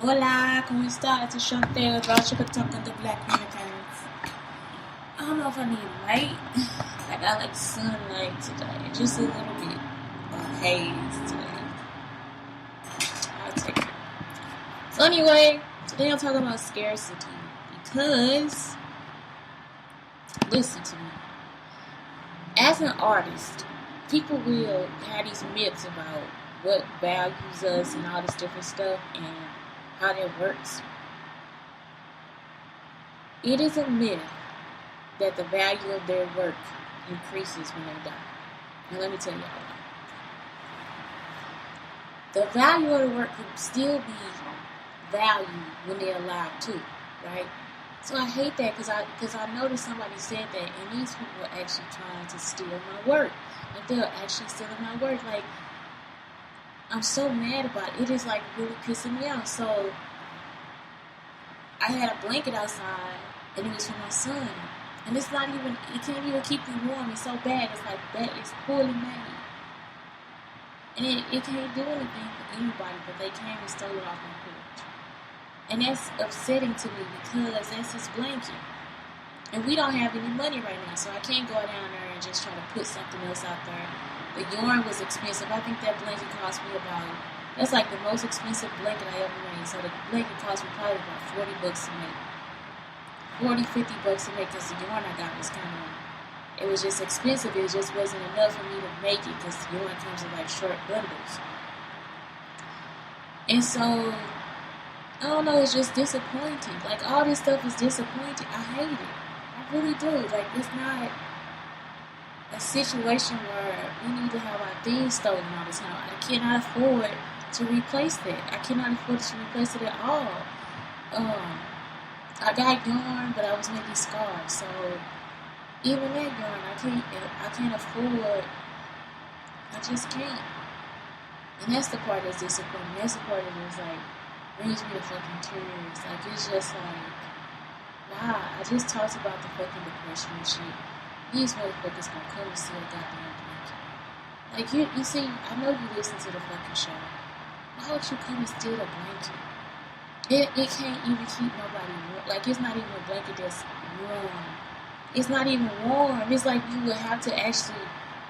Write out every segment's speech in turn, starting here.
Hola, ¿cómo estás? It's Chantel, Russia talking the black Unicarns. I don't know if I need light. I got like sunlight today, just a little bit of haze today. I'll take it. So anyway, today I'm talking about scarcity because, listen to me. As an artist, people will have these myths about what values us and all this different stuff and how that works. It is a myth that the value of their work increases when they die. And let me tell you why. The value of the work could still be valued when they're alive too, right? So I hate that because I noticed somebody said that, and these people are actually trying to steal my work. Like they're actually stealing my work. Like I'm so mad about it. It is like really pissing me off. So I had a blanket outside, and it was for my son. And it's not even, it can't even keep you warm. It's so bad. It's like, that is poorly made. And it can't do anything for anybody, but they came and stole it off my porch. And that's upsetting to me because that's his blanket. And we don't have any money right now, so I can't go down there and just try to put something else out there. The yarn was expensive. I think that blanket cost me about, that's like the most expensive blanket I ever made. So the blanket cost me probably about $40 to make. $40, $50 to make because the yarn I got was kind of, it was just expensive. It just wasn't enough for me to make it because the yarn comes in like short bundles. And so, I don't know, it's just disappointing. Like all this stuff is disappointing. I hate it. I really do. Like it's not a situation where we need to have our things stolen all the time. I cannot afford to replace that. I cannot afford to replace it at all. I got yarn, but I was making scarves, so even that yarn, I can't afford. I just can't. And that's the part that's disappointing. That's the part that is like brings me to fucking tears. Like it's just like, wow. I just talked about the fucking depression and shit. These motherfuckers gonna come and steal a goddamn blanket. Like you see, I know you listen to the fucking show. Why would you come and steal a blanket? It can't even keep nobody warm. Like, it's not even a blanket that's warm. It's not even warm. It's like you would have to actually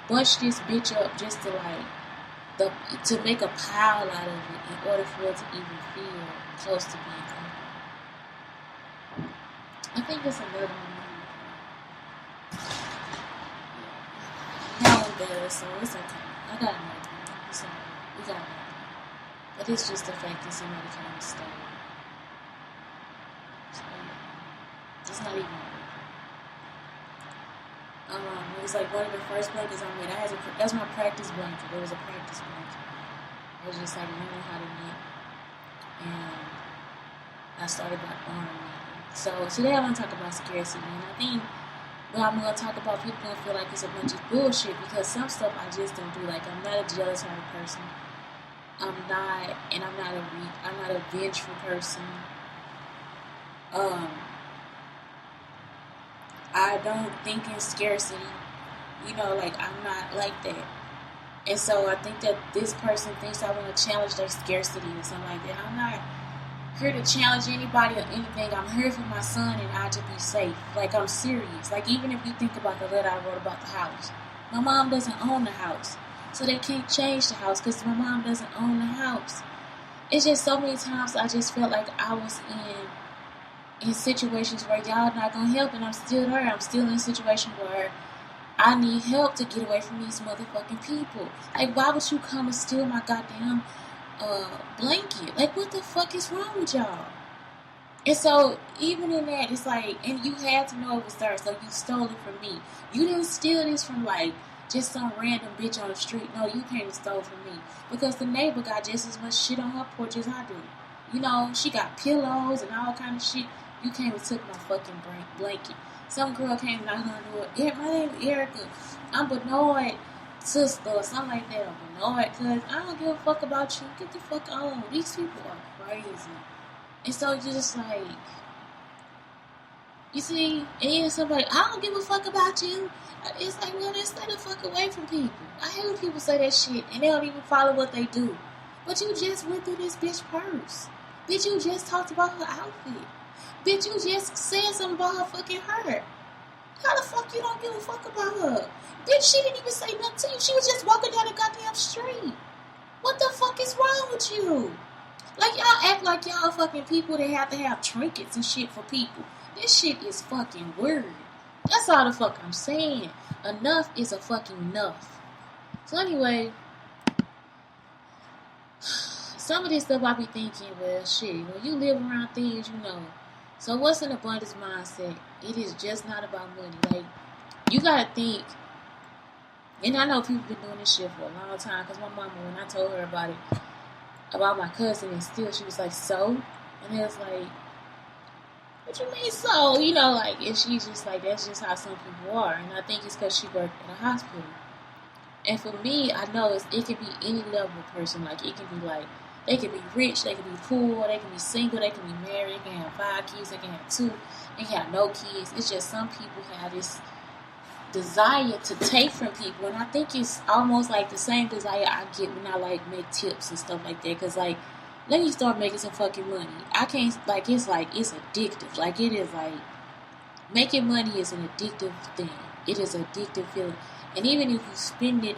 bunch this bitch up just to, like, to make a pile out of it in order for it to even feel close to being comfortable. I think that's another one. That one does, so it's okay. I got another one. So, we got another one. But it's just the fact that somebody came and stole it. It's not even it was like one of the first blankets I made. That's my practice blanket. It was a practice blanket. I was just like learning how to knit, and I started by ornamenting. So today I want to talk about scarcity, and I think what I'm going to talk about, people going to feel like it's a bunch of bullshit because some stuff I just don't do. Like I'm not a jealous type of person. I'm not a vengeful person. I don't think in scarcity. Like I'm not like that. And so I think that this person thinks I want to challenge their scarcity or something like that. I'm not here to challenge anybody or anything. I'm here for my son and I to be safe. Like I'm serious. Like even if you think about the letter I wrote about the house. My mom doesn't own the house. So they can't change the house because my mom doesn't own the house. It's just so many times I just felt like I was in situations where y'all not gonna help, and I'm still there. I'm still in a situation where I need help to get away from these motherfucking people. Like, why would you come and steal my goddamn blanket? Like, what the fuck is wrong with y'all? And so, even in that, it's like, and you had to know it was there, so you stole it from me. You didn't steal this from, like, just some random bitch on the street. No, you came and stole from me. Because the neighbor got just as much shit on her porch as I do. She got pillows and all kind of shit. You came and took my fucking blanket. Some girl came knocking on the door. Yeah, my name is Erica. I'm Benoit sister or something like that. Or Benoit, cause I don't give a fuck about you. Get the fuck on. These people are crazy. And so you're just like, you see, and then somebody, I don't give a fuck about you. It's like, well, then stay the fuck away from people. I hate when people say that shit and they don't even follow what they do. But you just went through this bitch purse. Bitch, you just talked about her outfit. Bitch, you just said something about her fucking hair. How the fuck you don't give a fuck about her? Bitch, she didn't even say nothing to you. She was just walking down the goddamn street. What the fuck is wrong with you? Like, y'all act like y'all fucking people that have to have trinkets and shit for people. This shit is fucking weird. That's all the fuck I'm saying. Enough is a fucking enough. So anyway, some of this stuff I be thinking, well, shit, when you live around things, you know. So what's an abundance mindset? It is just not about money. Like, you gotta think, and I know people been doing this shit for a long time, because my mama, when I told her about it, about my cousin, and still she was like, so? And it was like, what you mean so? You know, like, and she's just like, that's just how some people are. And I think it's because she worked at a hospital. And for me, I know it can be any level of person. Like, it can be like, they can be rich, they can be poor, they can be single, they can be married, they can have 5 kids, they can have 2, they can have no kids. It's just some people have this desire to take from people, and I think it's almost like the same desire I get when I like make tips and stuff like that. Cause like, let me start making some fucking money. I can't, like, it's addictive. Like, it is like, making money is an addictive thing. It is an addictive feeling. And even if you spending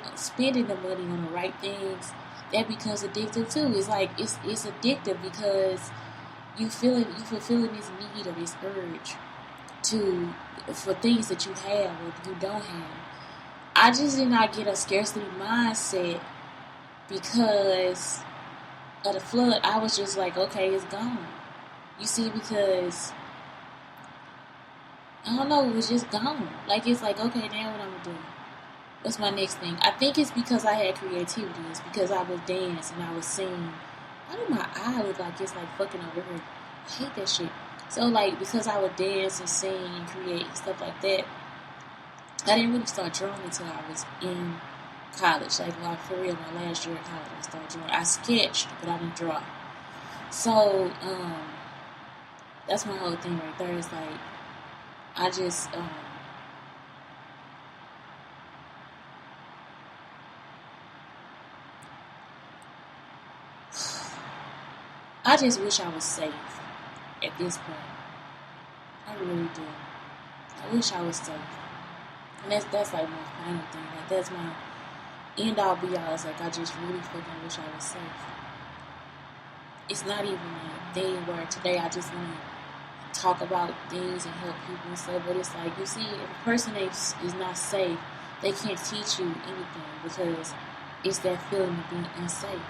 the money on the right things, that becomes addictive too. It's like, it's addictive because you fulfilling this need or this urge for things that you have or you don't have. I just did not get a scarcity mindset because of the flood. I was just like, okay, it's gone. You see, because I don't know, it was just gone. Like, it's like, okay, now what I'm gonna do? What's my next thing? I think it's because I had creativity. It's because I was dancing and I was singing. Why do my eye look like it's like fucking over here? I hate that shit. So, like, because I would dance and sing and create and stuff like that, I didn't really start drawing until I was in college. Like for real, my last year of college, I started drawing. I sketched, but I didn't draw. So, that's my whole thing right there. It's like, I just, I just wish I was safe at this point. I really do. I wish I was safe. And that's like my final thing. Like, that's my end all be all. It's like, I just really fucking wish I was safe. It's not even a thing where today I just want to talk about things and help people and stuff. But it's like, you see, if a person is not safe, they can't teach you anything because it's that feeling of being unsafe.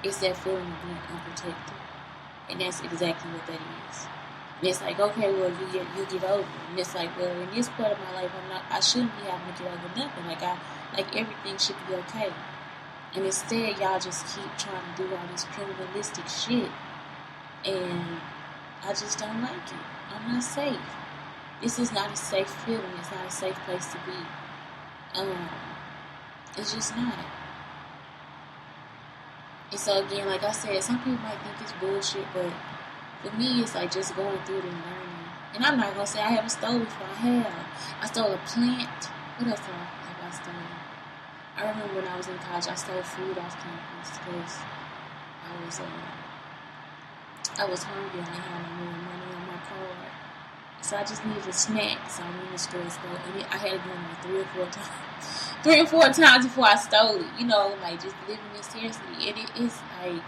It's that feeling of being unprotected. And that's exactly what that is. And it's like, okay, well, you get over it. And it's like, well, in this part of my life, I shouldn't be having to get over nothing. Like everything should be okay. And instead, y'all just keep trying to do all this criminalistic shit. And I just don't like it. I'm not safe. This is not a safe feeling. It's not a safe place to be. It's just not. And so again, like I said, some people might think it's bullshit, but for me, it's like just going through it and learning. And I'm not gonna say I haven't stolen before. I have. I stole a plant. What else have I stolen? I remember when I was in college, I stole food off campus because I was hungry and I didn't have no more money on my card. So I just needed a snack. So I went in the store and stole. And I had to go in there 3 or 4 times. 3 or 4 times before I stole it. You know, like just living in scarcity. And it is like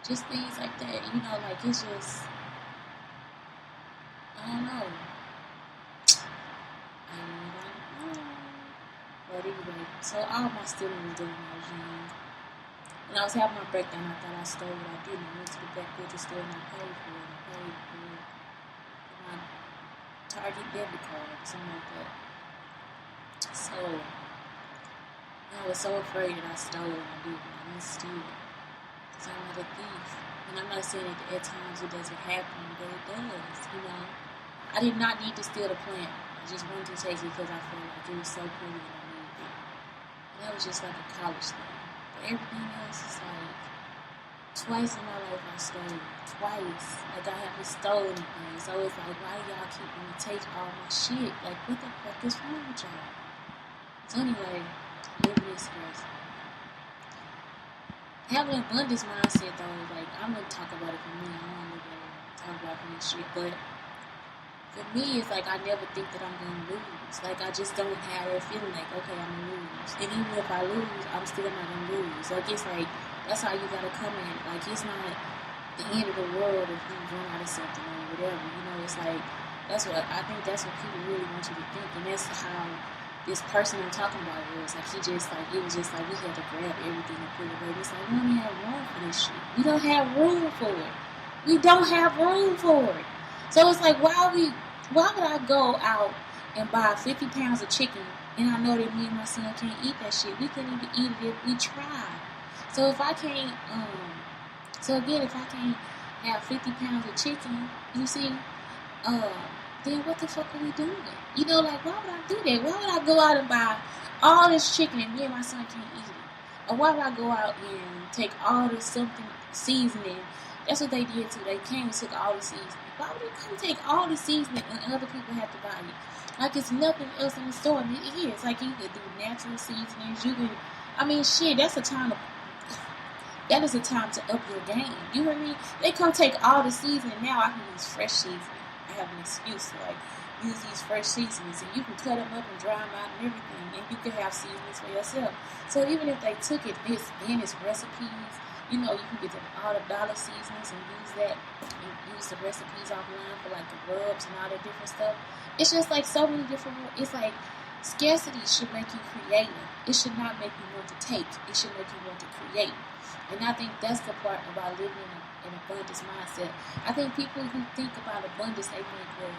just things like that. You know, like it's just, I don't know. But anyway, so all my stealing was done when I was young. When I was having my breakdown, I thought I stole what I didn't. I went to the back of the store and I paid for it. I paid for it. My Target debit card or something like that. So I was so afraid that I stole it and I didn't steal it. Because I'm not a thief. And I'm not saying that at times it doesn't happen, but it does, you know. I did not need to steal the plant. I just wanted to take it because I felt like it was so pretty and I needed it. And that was just like a college thing. But everything else is like, twice in my life I stole. Twice. Like I haven't stolen anything. So it's like, why do y'all keep me take all my shit? Like, what the fuck is wrong with y'all? So anyway, living in stress. having an abundance mindset though, like I'm gonna talk about it for me. I don't want to talk about it and shit, but for me, it's like I never think that I'm gonna lose. Like I just don't have that feeling like, okay, I'm gonna lose. And even if I lose, I'm still not gonna lose. Like it's like that's how you gotta come at it. Like it's not the end of the world if you run out of something or whatever. You know, it's like that's what I think. That's what people really want you to think, and that's how this person I'm talking about was. Like he just like it was just like we had to grab everything and put it away. It's like we don't have room for this shit. We don't have room for it. We don't have room for it. So it's like, why would I go out and buy 50 pounds of chicken and I know that me and my son can't eat that shit? We couldn't even eat it if we tried. So if I can't, if I can't have 50 pounds of chicken, you see, then what the fuck are we doing? You know, like, why would I do that? Why would I go out and buy all this chicken and me and my son can't eat it? Or why would I go out and take all this something seasoning? That's what they did too. They came and took all the seasoning. Why would they come take all the seasoning and other people have to buy it? Like it's nothing else in the store. And it is. Like you can do natural seasonings. You can, I mean, shit, that is a time to up your game. You know what I mean? They come take all the seasoning. Now I can use fresh seasoning. I have an excuse to like use these fresh seasonings. And you can cut them up and dry them out and everything. And you can have seasonings for yourself. So even if they took it, in its recipes, you know, you can get all the dollar seasonings and use that and use the recipes offline for like the rubs and all that different stuff. It's just like so many different, it's like scarcity should make you creative. It should not make you want to take. It should make you want to create. And I think that's the part about living in an abundance mindset. I think people who think about abundance, they think, well,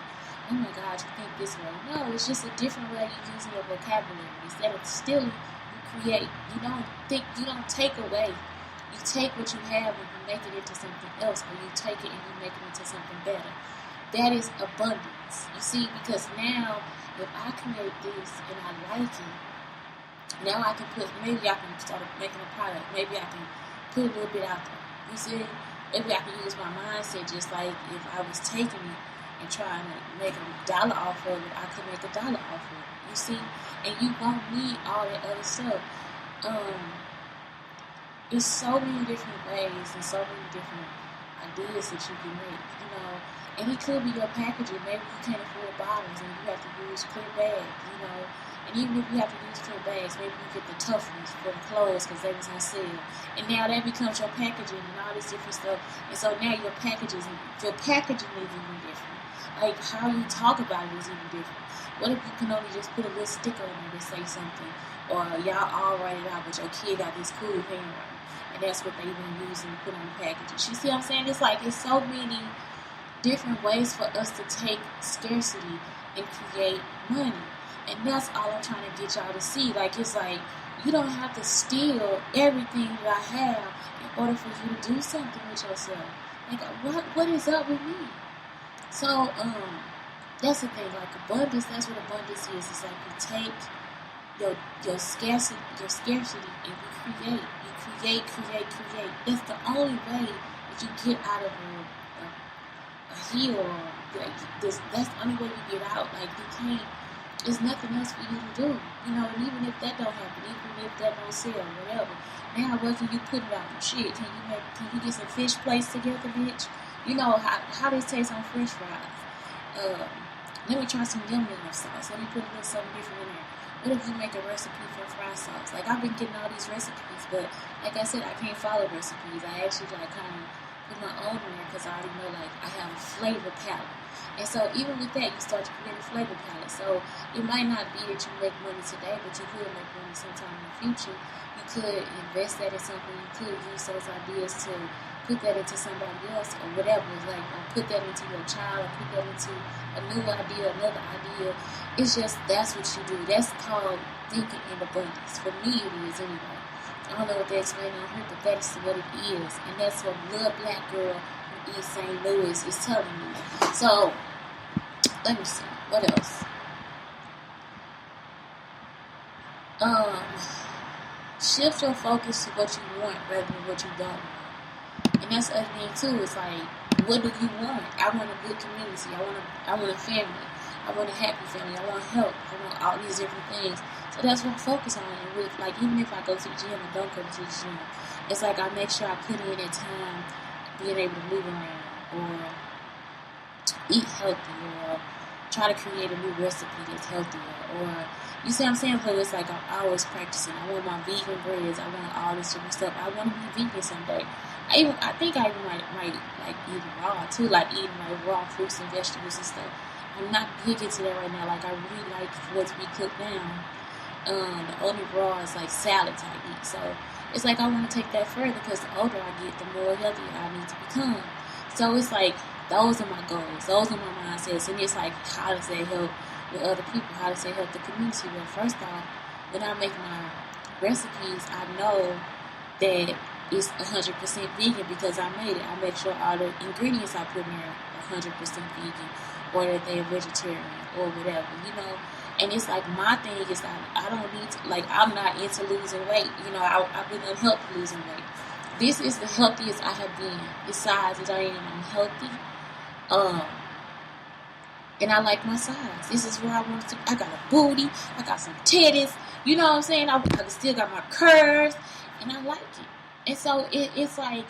oh my God, you think this way. No, it's just a different way of using your vocabulary. Instead of stealing, you create. You don't take away. You take what you have and you make it into something else, or you take it and you make it into something better. That is abundance. You see, because now, if I create this and I like it, now I can maybe I can start making a product. Maybe I can put a little bit out there. You see, maybe I can use my mindset just like if I was taking it and trying to make $1 off of it, I could make $1 off of it. You see, and you won't need all that other stuff. There's so many different ways and so many different ideas that you can make, you know. And it could be your packaging. Maybe you can't afford bottles and you have to use clear bags, you know. And even if you have to use clear bags, maybe you get the tough ones for the clothes because they was on sale. And now that becomes your packaging and all this different stuff. And so now your packaging is even different. Like how you talk about it is even different. What if you can only just put a little sticker on there to say something? Or y'all all write it out, but your kid got this cool handwriting. And that's what they've been using to put on the packages. You see what I'm saying? It's like it's so many different ways for us to take scarcity and create money. And that's all I'm trying to get y'all to see. Like it's like you don't have to steal everything that I have in order for you to do something with yourself. Like what is up with me? So that's the thing. Like abundance, that's what abundance is. It's like you take your scarcity and you create. Create. That's the only way that you get out of a hill. That's the only way you get out. Like you can't. There's nothing else for you to do. You know, and even if that don't happen, even if that don't sell, whatever. Now, where can you put it out? Shit, can you get some fish plates together, bitch? You know how this tastes on French fries. Let me try some yum sauce. Let me put a little something different in there. What if you make a recipe for fry sauce? Like, I've been getting all these recipes, but like I said, I can't follow recipes. I actually, like, kind of put my own in there because I already know, like, I have a flavor palette. And so, even with that, you start to create a flavor palette. So, it might not be that you make money today, but you could make money sometime in the future. You could invest that in something. You could use those ideas to put that into somebody else or whatever. Like, or put that into your child, or put that into a new idea, another idea. It's just, that's what you do. That's called thinking in abundance. For me, it is anyway. I don't know what they explain on here, but that's what it is. And that's what Blood Black Girl from East St. Louis is telling me. So, let me see. What else? Shift your focus to what you want rather than what you don't want. And that's the other thing too. It's like, what do you want? I want a good community. I want a family. I want a happy family. I want help. I want all these different things. So So that's what I focus on. And with, like, even if I go to the gym and don't go to the gym, it's like I make sure I put in that time being able to move around or eat healthy or try to create a new recipe that's healthier. Or, you see what I'm saying? So it's like I'm always practicing. I want my vegan breads. I want all this different stuff. I want to be vegan someday. I think I even might like eating raw too, like eating like raw fruits and vegetables and stuff. I'm not big into that right now. Like, I really like for it to be cooked down. The only raw is like salads I eat. So it's like I want to take that further because the older I get, the more healthier I need to become. So it's like those are my goals. Those are my mindsets. And it's like, how does that help with other people? How does that help the community? Well, first off, when I make my recipes, I know that it's 100% vegan because I made it. I make sure all the ingredients I put in there are 100% vegan, or that they're vegetarian or whatever, you know. And it's like, my thing is that I don't need to, like, I'm not into losing weight. You know, I've been unhealthy losing weight. This is the healthiest I have been. Besides that I am, I'm healthy. And I like my size. This is where I want to. I got a booty. I got some titties. You know what I'm saying? I still got my curves, and I like it. And so it's like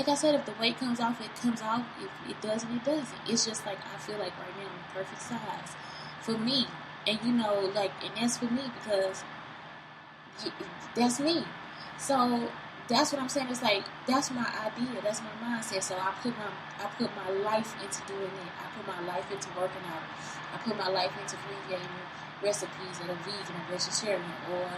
I said, if the weight comes off, it comes off. If it doesn't, it doesn't. It's just like, I feel like right now I'm the perfect size for me. And you know, like, and that's for me because that's me. So that's what I'm saying. It's like, that's my idea. That's my mindset. So I put my life into doing it. I put my life into working out. I put my life into creating recipes that are vegan or vegetarian. Or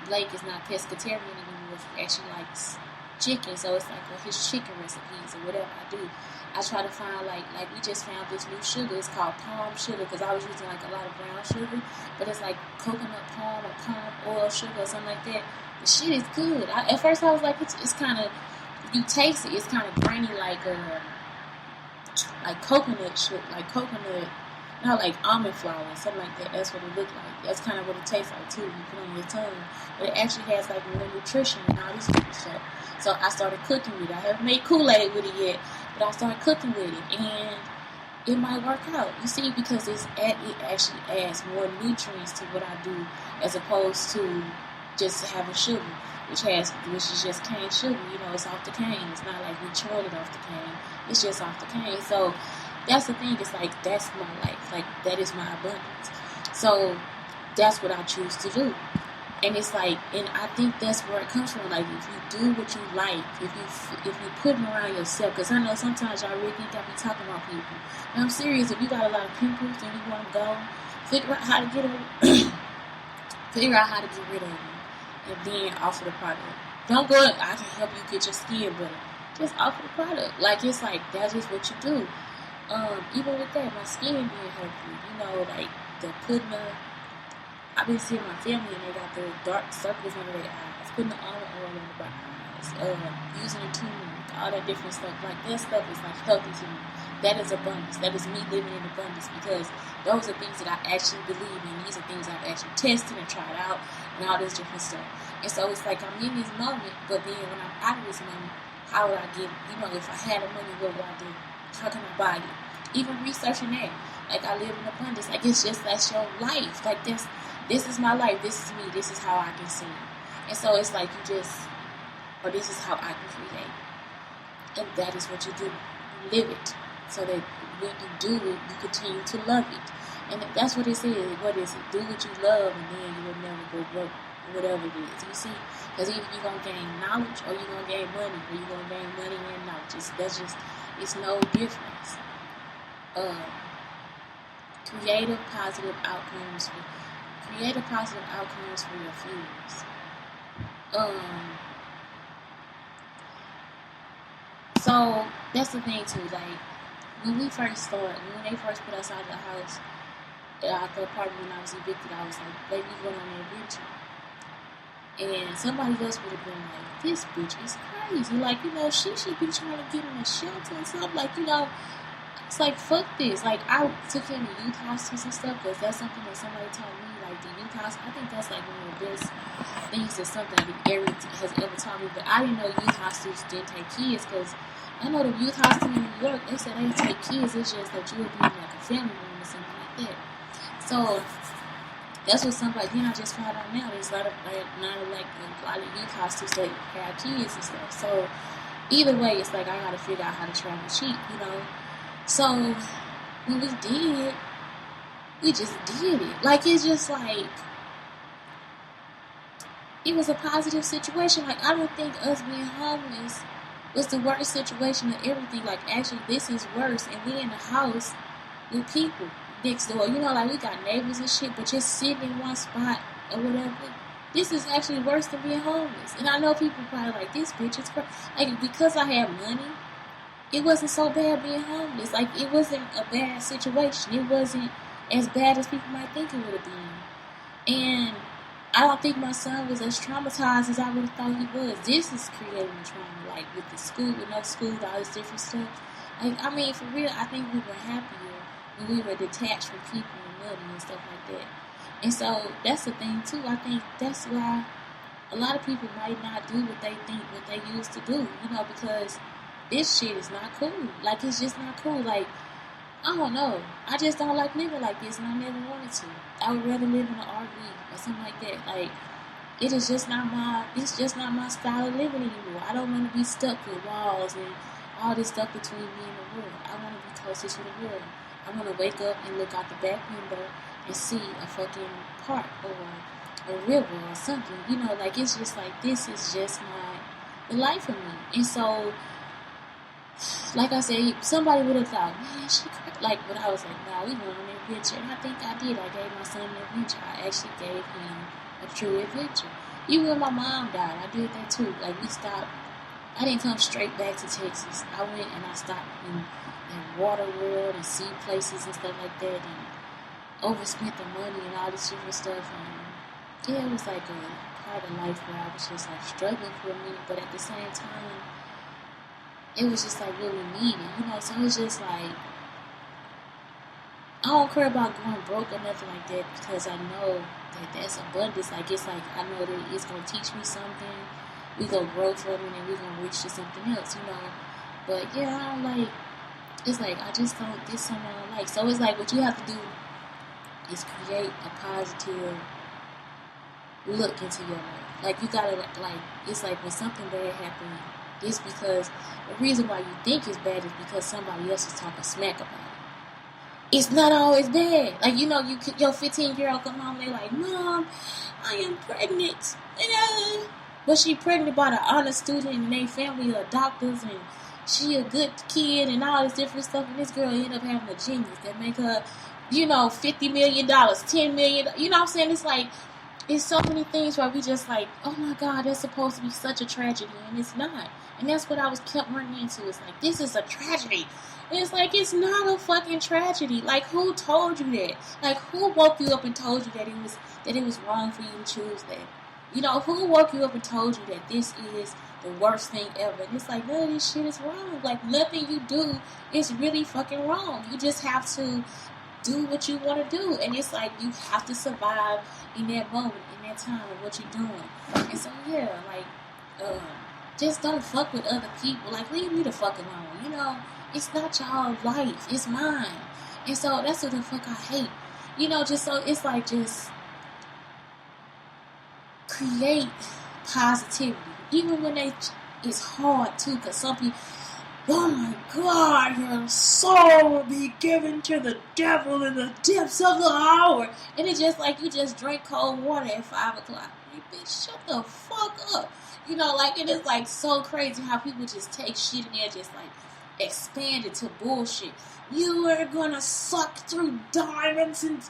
Blake is not pescatarian anymore. He actually likes chicken, so it's like, well, his chicken recipes or whatever I do. I try to find like we just found this new sugar. It's called palm sugar because I was using like a lot of brown sugar, but it's like coconut palm or palm oil sugar or something like that. The shit is good. At first I was like, it's kind of, you taste it, it's kind of grainy like coconut sugar, like coconut, not like almond flour or something like that. That's what it looked like. That's kind of what it tastes like too. You put it on your tongue, but it actually has like more nutrition and all this good stuff. So I started cooking with it. I haven't made Kool-Aid with it yet, but I started cooking with it, and it might work out. You see, because it actually adds more nutrients to what I do, as opposed to just having sugar, which is just cane sugar. You know, it's off the cane. It's not like we churned it off the cane. It's just off the cane. So that's the thing. It's like, that's my life. Like, that is my abundance. So that's what I choose to do. And it's like, and I think that's where it comes from. Like, if you do what you like, if you put them around yourself, because I know sometimes y'all really think I be talking about people. And I'm serious. If you got a lot of pimples and you want to go, figure out how to get them, figure out how to get rid of them, and then offer the product. Don't go, I can help you get your skin better. Just offer the product. Like, it's like, that's just what you do. Even with that, my skin being healthy, you know, like putting the, I've been seeing my family and they got the dark circles under their eyes, putting the almond oil in the eyes, using the turmeric, all that different stuff. Like, that stuff is like healthy to me. That is abundance. That is me living in abundance, because those are things that I actually believe in. These are things I've actually tested and tried out and all this different stuff. And so it's like, I'm in this moment, but then when I'm out of this moment, how would I get, you know, if I had the money, what would I do? How can I buy it? Even researching that. Like, I live in abundance. Like, it's just, that's your life. Like, this is my life. This is me. This is how I can see it. And so it's like, or this is how I can create. And that is what you do. You live it. So that when you do it, you continue to love it. And that's what it says. What is it? Do what you love, and then you will never go broke. Whatever it is. You see? Because either you're going to gain knowledge, or you're going to gain money, or you're going to gain money and knowledge. It's no difference. Creative positive outcomes for your fears. So that's the thing too. Like, when they first put us out of the house, out the apartment when I was evicted, I was like, baby, you going on an adventure. And somebody else would have been like, this bitch is crazy. Like, you know, she should be trying to get in a shelter or something. Like, you know, it's like, fuck this. Like, I took him to youth hostels and stuff, because that's something that somebody taught me. Like, the youth hostel, I think that's like one of the best things that something that has ever taught me. But I didn't know youth hostels didn't take kids, because I know the youth hostel in New York, they said they take kids. It's just that you would be in like a family room or something like that. So That's what somebody, I just found out now. There's a lot of, a lot of youth hostels that have kids and stuff. So, either way, it's like, I gotta figure out how to travel cheap, So, when we just did it. Like, it's just like, it was a positive situation. Like, I don't think us being homeless was the worst situation of everything. Like, actually, this is worse. And we in the house with people next door. Like, we got neighbors and shit, but just sitting in one spot or whatever. This is actually worse than being homeless. And I know people probably like, this bitch is crazy. Like, because I had money, it wasn't so bad being homeless. Like, it wasn't a bad situation. It wasn't as bad as people might think it would have been. And I don't think my son was as traumatized as I would have thought he was. This is creating the trauma, like with the school, with no school, all this different stuff. Like, I mean, for real, I think we were happier when we were detached from people and money and stuff like that. And so that's the thing too. I think that's why a lot of people might not do what they think what they used to do, because this shit is not cool. Like, it's just not cool. Like, I don't know. I just don't like living like this, and I never wanted to. I would rather live in an RV or something like that. Like, it's just not my style of living anymore. I don't want to be stuck with walls and all this stuff between me and the world. I want to be closer to the world. I want to wake up and look out the back window and see a fucking park or a river or something. Like, it's just like, this is just the life for me. And so, like I said, somebody would have thought, man, she crazy. Like, but I was like, nah, we went on an adventure. And I think I did. I gave my son an adventure. I actually gave him a true adventure. Even when my mom died, I did that too. Like, we stopped. I didn't come straight back to Texas. I went and I stopped in Water World and sea places and stuff like that, and overspent the money and all this different stuff. And yeah, it was like a part of life where I was just like struggling for a minute, but at the same time, it was just like what we needed, So it was just like, I don't care about going broke or nothing like that, because I know that that's abundance. Like, it's like, I know that it's gonna teach me something. We gonna grow from it, and we gonna reach to something else, But yeah, I don't like. It's like, I just don't. This something I don't like. So it's like, what you have to do is create a positive look into your life. Like, you gotta, like, it's like when something bad happens, it's because the reason why you think it's bad is because somebody else is talking smack about it. It's not always bad. Like, your 15-year-old come home and they're like, Mom, I am pregnant. But she pregnant by the honor student and their family are doctors and she a good kid and all this different stuff. And this girl end up having a genius that make her, $50 million, $10 million. You know what I'm saying? It's like, it's so many things where we just like, oh my God, that's supposed to be such a tragedy, and it's not. And that's what I kept running into. It's like, this is a tragedy. And it's like, it's not a fucking tragedy. Like, who told you that? Like, who woke you up and told you that it was wrong for you to choose that? Who woke you up and told you that this is the worst thing ever? And it's like, none of this shit is wrong. Like, nothing you do is really fucking wrong. You just have to do what you want to do. And it's like, you have to survive in that moment, in that time of what you're doing. And so, yeah, like, just don't fuck with other people. Like, leave me the fuck alone. It's not y'all life. It's mine. And so, that's what the fuck I hate. Just so, it's like, just create positivity. Even when it's hard, too, because some people, oh my God, your soul will be given to the devil in the depths of the hour. And it's just like you just drink cold water at 5 o'clock. You bitch, shut the fuck up. Like, it is like so crazy how people just take shit and they're just like expand it to bullshit. You are gonna suck through diamonds and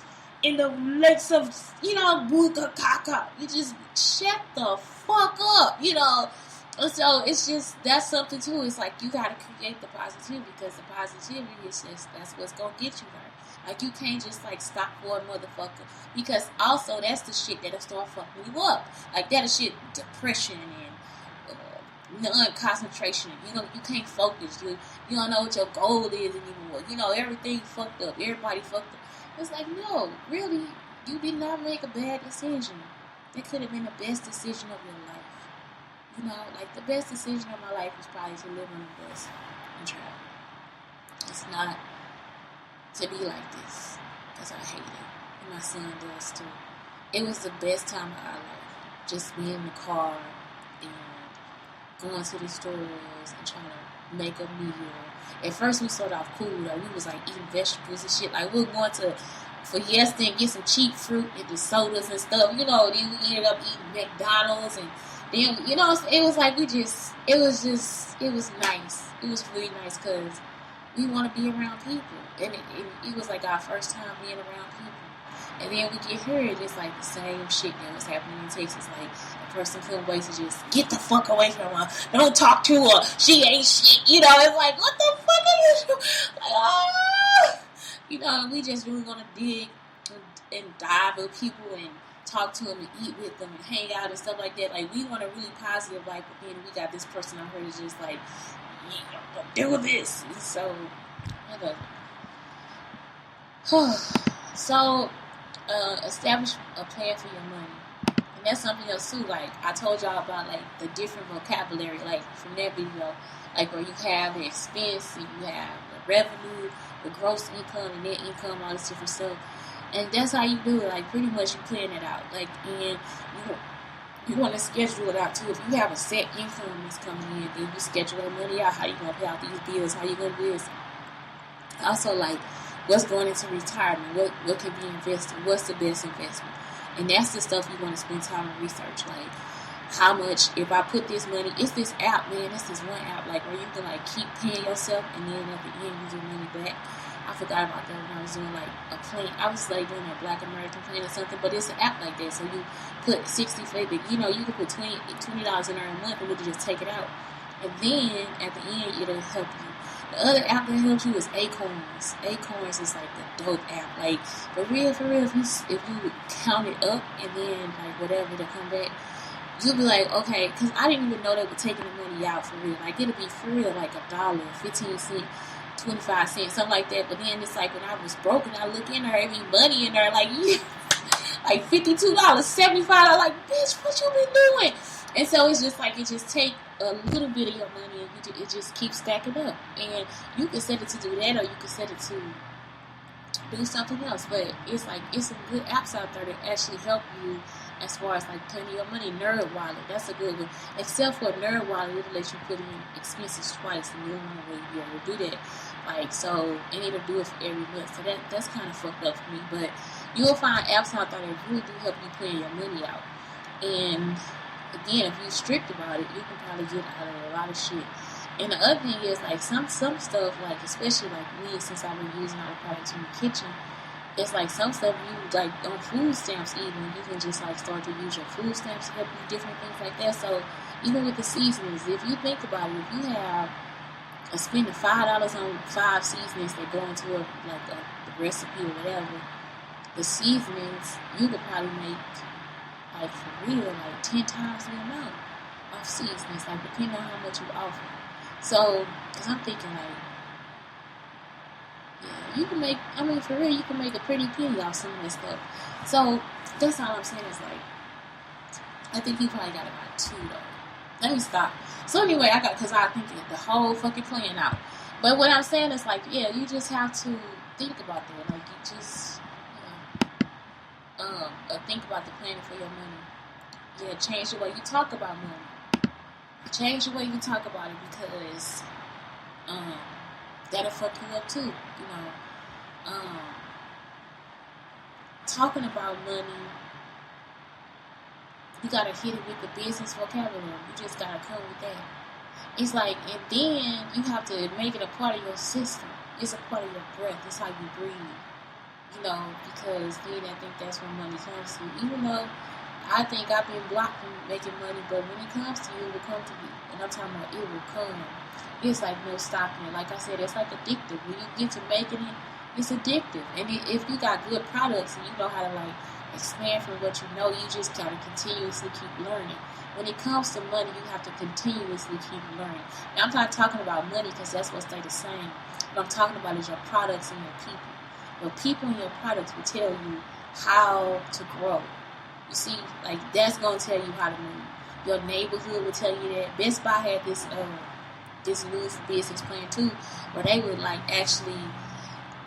in the lakes of, Buka Kaka. You just shut the fuck up, So it's just, that's something too. It's like, you gotta create the positivity, because the positivity is just, that's what's gonna get you there. Like, you can't just like stop for a motherfucker, because also that's the shit that'll start fucking you up. Like, that'll shit depression and non-concentration. You can't focus. You don't know what your goal is anymore. Everything fucked up. Everybody fucked up. It's like, no, really, you did not make a bad decision. That could have been the best decision of your life. Like, the best decision of my life was probably to live on a bus and travel. It's not to be like this, because I hate it. And my son does too. it was the best time of our life. Just being in the car and going to the stores and trying to make a meal. At first, we started off cool. Like, we was like eating vegetables and shit. Like, we were going to Fiesta and get some cheap fruit and the sodas and stuff. You know, then we ended up eating McDonald's, and then, you know, it was like it was nice. It was really nice because we want to be around people, and it was like our first time being around people. And then we get here, and it's like the same shit that was happening in Texas. Like, a person couldn't wait to just get the fuck away from her. Don't talk to her. She ain't shit. You know, it's like, what the fuck are you doing? Like, ah! You know, and we just really want to dig and dive with people and talk to them and eat with them and hang out and stuff like that. Like, we want a really positive life, but then we got this person out here that's just like, yeah, deal with this. And so, establish a plan for your money. And that's something else too. Like, I told y'all about, like, the different vocabulary, like, from that video. Like, where you have the expense and you have the revenue, the gross income, and net income, all this different stuff. And that's how you do it. Like, pretty much you plan it out. Like, and you want to schedule it out too. If you have a set income that's coming in, then you schedule the money out. How you going to pay out these bills? How you going to do this? Also, like, what's going into retirement? What can be invested? What's the best investment? And that's the stuff you want to spend time and research. Like, how much, if I put this money, it's this app, man. It's this one app, like, where you can, like, keep paying yourself, and then at the end, you get money back. I forgot about that when I was doing, like, a plan. I was, like, doing a Black American plan or something, but it's an app like that. So you put 60 maybe, you know, you can put $20 in there a month, and we can just take it out. And then, at the end, it'll help you. The other app that helps you is Acorns. Acorns is, like, the dope app. Like, for real, if you count it up, and then, like, whatever to come back, you'll be like, okay, because I didn't even know they were taking the money out for real. Like, it'll be for real, like $1, 15 cents, 25 cents, something like that. But then it's like, when I was broke and I look in there, every money in there, like, yeah, like $52, $75, like, bitch, what you been doing? And so it's just like, it just take a little bit of your money, and it just keeps stacking up. And you can set it to do that, or you can set it to do something else. But it's like, it's some good apps out there that actually help you as far as, like, planning your money. Nerd Wallet, that's a good one. Except for Nerd Wallet, it'll let you put in expenses twice, and you don't want to really be able to do that. Like, so, and it'll do it for every month. So that's kind of fucked up for me. But you'll find apps out there that really do help you plan your money out. And again, if you're strict about it, you can probably get out of a lot of shit. And the other thing is, like, some stuff, like, especially like me, since I've been using all the products in the kitchen, it's like some stuff you, like, on food stamps even, you can just, like, start to use your food stamps to help you, different things like that. So even with the seasonings, if you think about it, if you have spending $5 on 5 seasonings that go into a recipe or whatever, the seasonings, you could probably make, like, for real, like, 10 times the amount of seasonings, like, depending on how much you offer. So, because I'm thinking, like, yeah, you can make, I mean, for real, you can make a pretty penny off some of this stuff. So, that's all I'm saying is, like, I think you probably got about 2, though. Let me stop. So, anyway, because I think the whole fucking plan out. But what I'm saying is, like, yeah, you just have to think about that. Like, you just, think about the planning for your money. Yeah, change the way you talk about money. Change the way you talk about it, because that'll fuck you up too. You know, talking about money, you gotta hit it with the business vocabulary. You just gotta come with that. It's like, and then you have to make it a part of your system. It's a part of your breath. It's how you breathe. You know, because then I think that's when money comes to you. Even though I think I've been blocked from making money, but when it comes to you, it will come to you. And I'm talking about it will come. It's like no stopping it. Like I said, it's like addictive. When you get to making it, it's addictive. And if you got good products and you know how to, like, expand from what you know, you just gotta continuously keep learning. When it comes to money, you have to continuously keep learning. Now, I'm not talking about money because that's what stay the same. What I'm talking about is your products and your people. Your people and your products will tell you how to grow. You see, like, that's going to tell you how to move. Your neighborhood will tell you that. Best Buy had this new business plan too, where they would, like, actually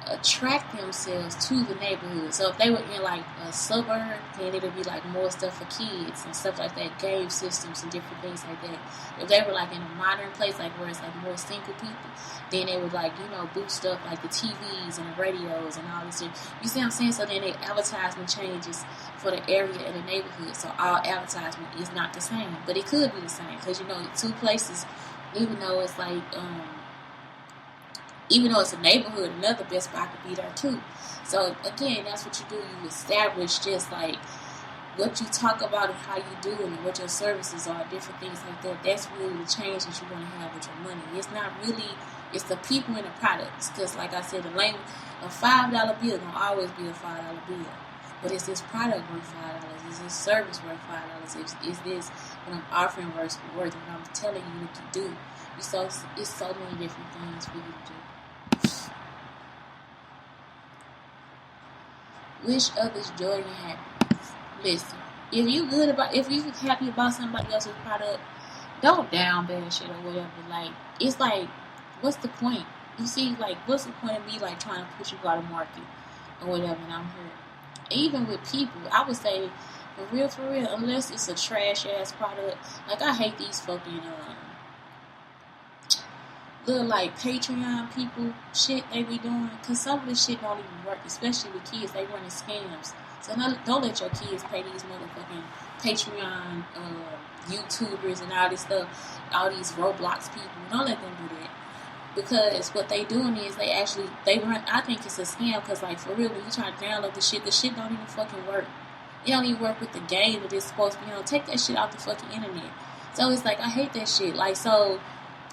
attract themselves to the neighborhood. So if they were in like a suburb, then it'll be like more stuff for kids and stuff like that, game systems and different things like that. If they were like in a modern place, like where it's like more single people, then they would like, boost up like the TVs and the radios and all this shit. You see what I'm saying? So then the advertisement changes for the area and the neighborhood. So all advertisement is not the same, but it could be the same because two places, even though it's like even though it's a neighborhood, another Best Buy could be there too. So again, that's what you do. You establish just like what you talk about and how you do it and what your services are, different things like that. That's really the change that you want to have with your money. It's not really, it's the people and the products. Because like I said, a $5 bill gonna always be a $5 bill. But is this product worth $5? Is this service worth $5? Is this what I'm offering worth what I'm telling you to do? It's so many different things for you to do. Wish others joy and happiness. Listen, if you happy about somebody else's product, don't down bad shit or whatever. Like, it's like, what's the point? You see, like, what's the point of me like trying to push you out of market or whatever? And I'm here. Even with people, I would say, for real, unless it's a trash ass product. Like, I hate these fucking little like Patreon people shit they be doing, cause some of this shit don't even work, especially with kids. They running scams. So don't let your kids pay these motherfucking Patreon YouTubers and all this stuff, all these Roblox people. Don't let them do that, because what they doing is they run. I think it's a scam, cause like for real, when you try to download the shit don't even fucking work. It don't even work with the game that it's supposed to be on. Take that shit off the fucking internet. So it's like, I hate that shit. Like, so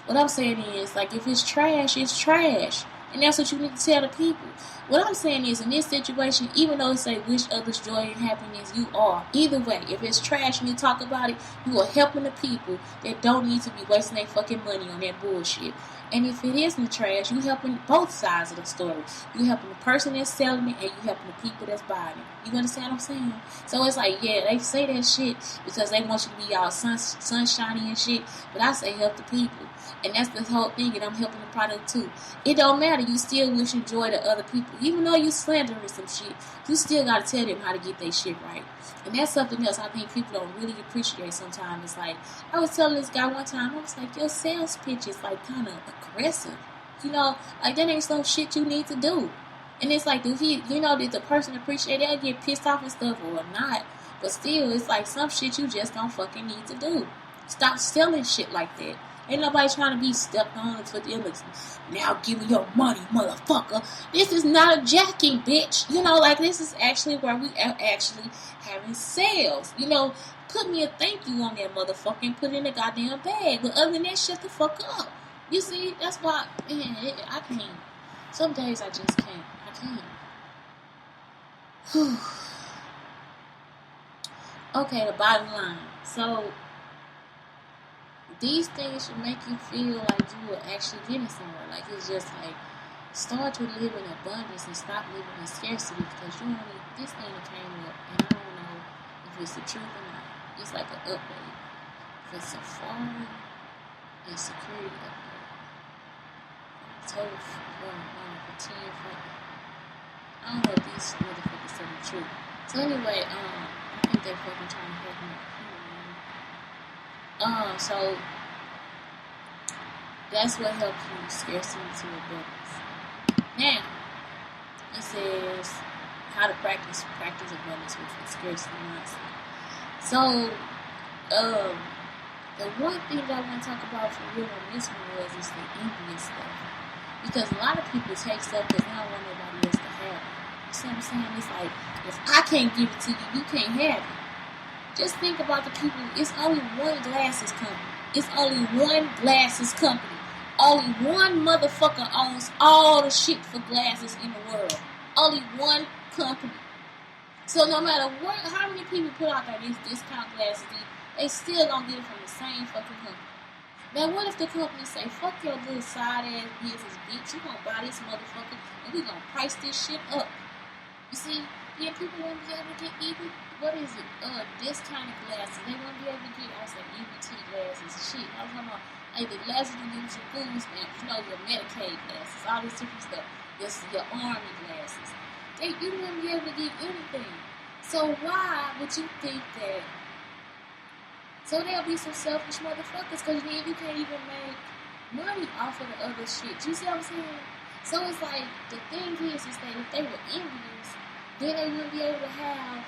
what I'm saying is, like, if it's trash, it's trash. And that's what you need to tell the people. What I'm saying is, in this situation, even though it say wish others joy and happiness, you are. Either way, if it's trash and you talk about it, you are helping the people that don't need to be wasting their fucking money on that bullshit. And if it isn't trash, you helping both sides of the story. You helping the person that's selling it, and you helping the people that's buying it. You understand what I'm saying? So it's like, yeah, they say that shit because they want you to be all sunshiny and shit. But I say help the people. And that's the whole thing, and I'm helping the product too. It don't matter. You still wishing joy to other people. Even though you slandering some shit, you still got to tell them how to get their shit right. And that's something else I think people don't really appreciate sometimes. It's like, I was telling this guy one time, I was like, your sales pitch is like kind of aggressive. Like that ain't some shit you need to do. And it's like, did the person appreciate that, get pissed off and stuff or not? But still, it's like some shit you just don't fucking need to do. Stop selling shit like that. Ain't nobody trying to be stepped on for the image. Now give me your money, motherfucker. This is not a jacking, bitch. Like this is actually where we are actually having sales. Put me a thank you on that motherfucker and put it in a goddamn bag. But other than that, shut the fuck up. You see, that's why, man, I can't. Some days I just can't. I can't. Whew. Okay, the bottom line. So, these things should make you feel like you are actually getting somewhere. Like, it's just like, start to live in abundance and stop living in scarcity, because this thing that came up, and I don't know if it's the truth or not. It's like an update for Safari and security update. Total for 10 fucking. I don't know if these motherfuckers tell the truth. So anyway, I think they're fucking trying to help me. So that's what helps you scarcity to abundance. Now, it says how to practice abundance with scarcity mindset. So, the one thing that I want to talk about for real on this one is the envious stuff. Because a lot of people take stuff because they don't want nobody else to have it. You see what I'm saying? It's like, if I can't give it to you, you can't have it. Just think about the people. It's only one glasses company. It's only one glasses company. Only one motherfucker owns all the shit for glasses in the world. Only one company. So no matter how many people put out there these discount glasses, they still gonna get it from the same fucking company. Now what if the company say, fuck your little side ass business, bitch, you gonna buy this motherfucker and we gonna price this shit up. You see, yeah, people won't be able to get even. what is it? This kind of glasses. They won't be able to get. I was like, EBT glasses. Shit. I was talking about, like, the glasses you use your food stamps. You know, your Medicaid glasses. All this different stuff. Your Army glasses. You wouldn't be able to get anything. So why would you think that? So there'll be some selfish motherfuckers, because then you can't even make money off of the other shit. You see what I'm saying? So it's like, the thing is that if they were envious, then they wouldn't be able to have,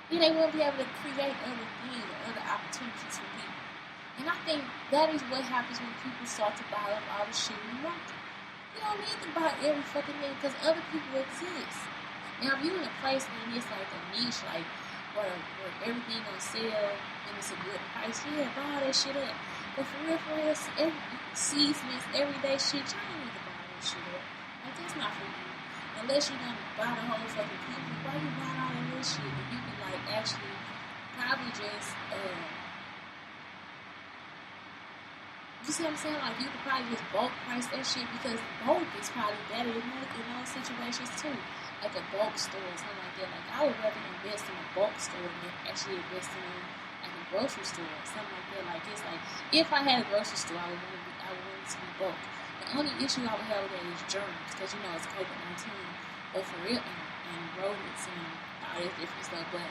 then they wouldn't be able to create other things or other opportunities for people. And I think that is what happens when people start to buy up all the shit in the market. You don't need to buy every fucking thing, because other people exist. Now, if you're in a place where it's like a niche, like where everything on sale and it's a good price, yeah, buy all that shit up. But for real, seasonings, everyday shit, you don't need to buy that shit up. Like, that's not for you. Unless you're gonna buy the whole fucking people, why you buying all that little shit? And you can, like, actually probably just, you see what I'm saying? Like, you could probably just bulk price that shit, because bulk is probably better in those situations too. Like a bulk store or something like that. Like, I would rather invest in a bulk store than actually investing in like a grocery store or something like that. Like, it's like, if I had a grocery store, I would want it to be bulk. The only issue I would have with that is germs, because you know it's COVID-19, but for real, and rodents and all this different stuff. But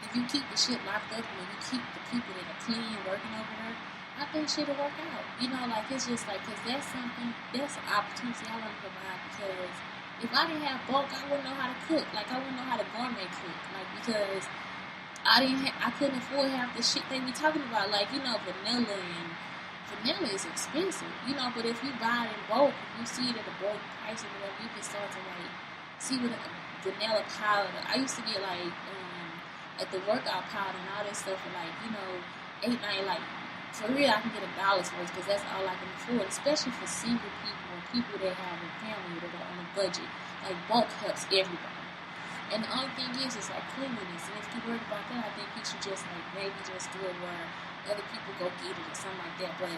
if you keep the shit locked up and you keep the people that are clean working over there, I think shit will work out. You know, like, it's just like, because that's an opportunity I want to provide, because if I didn't have bulk, I wouldn't know how to cook. Like, I wouldn't know how to gourmet cook. Like, because I couldn't afford half the shit they be talking about. Like, you know, vanilla is expensive. You know, but if you buy it in bulk, if you see it at a bulk price or whatever, you can start to, like, see what a vanilla powder. I used to get, like the workout powder and all that stuff for, like, you know, $8.90. Like, for real, I can get $1 worth, because that's all I can afford, especially for single people or people that have a family that are on a budget. Like, bulk helps everybody. And the only thing is like cleanliness. And if you're worried about that, I think you should just, like, maybe just do it where other people go get it or something like that. But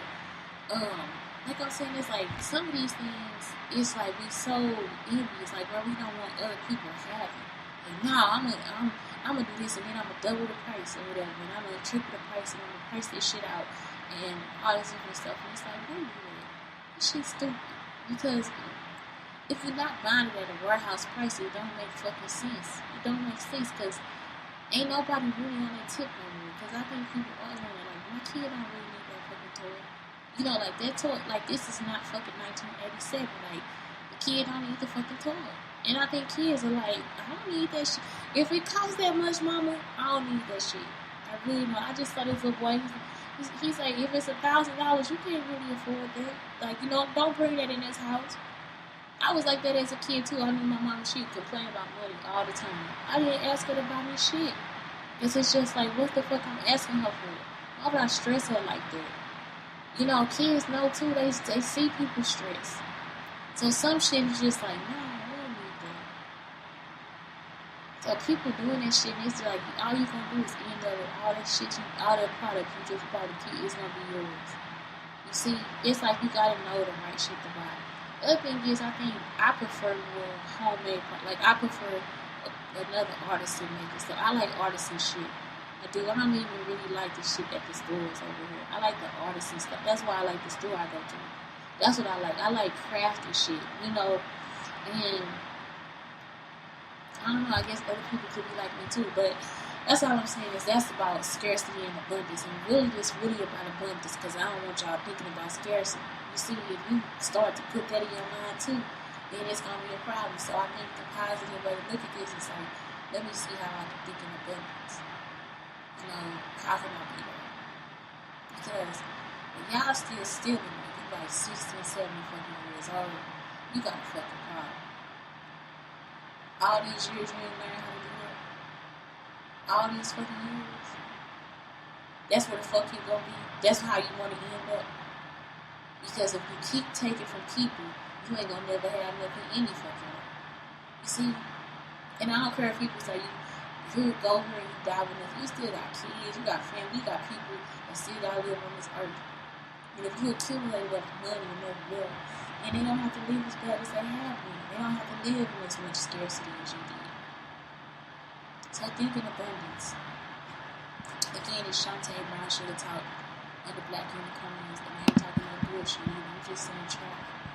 like I'm saying, it's like some of these things, it's like we so envious, like, where we don't want other people to have it. And no, I'm gonna do this, and then I'm gonna double the price or whatever, and I'm gonna triple the price, and I'm gonna price this shit out and all this different stuff. And it's like, wait a minute, this shit's stupid. Because if you're not buying it at a warehouse price, it don't make fucking sense. It don't make sense, because ain't nobody really on that tip no more. Because I think people are on it, like, my kid don't really need that fucking toy. You know, like, that toy, like, this is not fucking 1987. Like, the kid don't need the fucking toy. And I think kids are like, I don't need that shit. If it costs that much, mama, I don't need that shit. I really know. I just saw this little boy. He's like, if it's $1,000, you can't really afford that. Like, you know, don't bring that in this house. I was like that as a kid too. I knew my mom, she complained about money all the time. I didn't ask her to buy me shit. It's just like, what the fuck I'm asking her for? Why would I stress her like that? You know, kids know too. They see people stress. So some shit is just like, no, I don't need that. So people doing that shit, and it's like, all you gonna do is end up with all that shit, all that product you just bought a kid is gonna be yours. You see, it's like you gotta know the right shit to buy. The other thing is, I think I prefer more homemade. Like, I prefer another artisan maker stuff. I like artisan shit. I do. I don't even really like the shit at the stores over here. I like the artisan stuff. That's why I like the store I go to. That's what I like. I like crafty shit, you know. And I don't know. I guess other people could be like me too, but that's all I'm saying is that's about scarcity and abundance, and really, it's really about abundance. Because I don't want y'all thinking about scarcity. You see, if you start to put that in your mind too, then it's gonna be a problem. So I think the positive way to look at this is like, let me see how I can think in abundance. You know, how can I be that? Because if y'all still stealing me, you like 16, 70 fucking years old, you got a fucking problem. All these years you ain't learned how to do that. All these fucking years. That's where the fuck you gonna be. That's how you wanna end up. Because if you keep taking from people, you ain't gonna never have nothing any fucking way. You see? And I don't care if people say you go here and you die with nothing. You still got kids, you got family, you got people that still gotta live on this earth. And if you accumulate enough money and enough wealth, and they don't have to live as bad as they have been. They don't have to live in as much scarcity as you did. So I think in abundance. Again, it's Shantae Brown Sugar Talk and the Black Unicorns. And I ain't talking no bullshit either. I'm just saying try.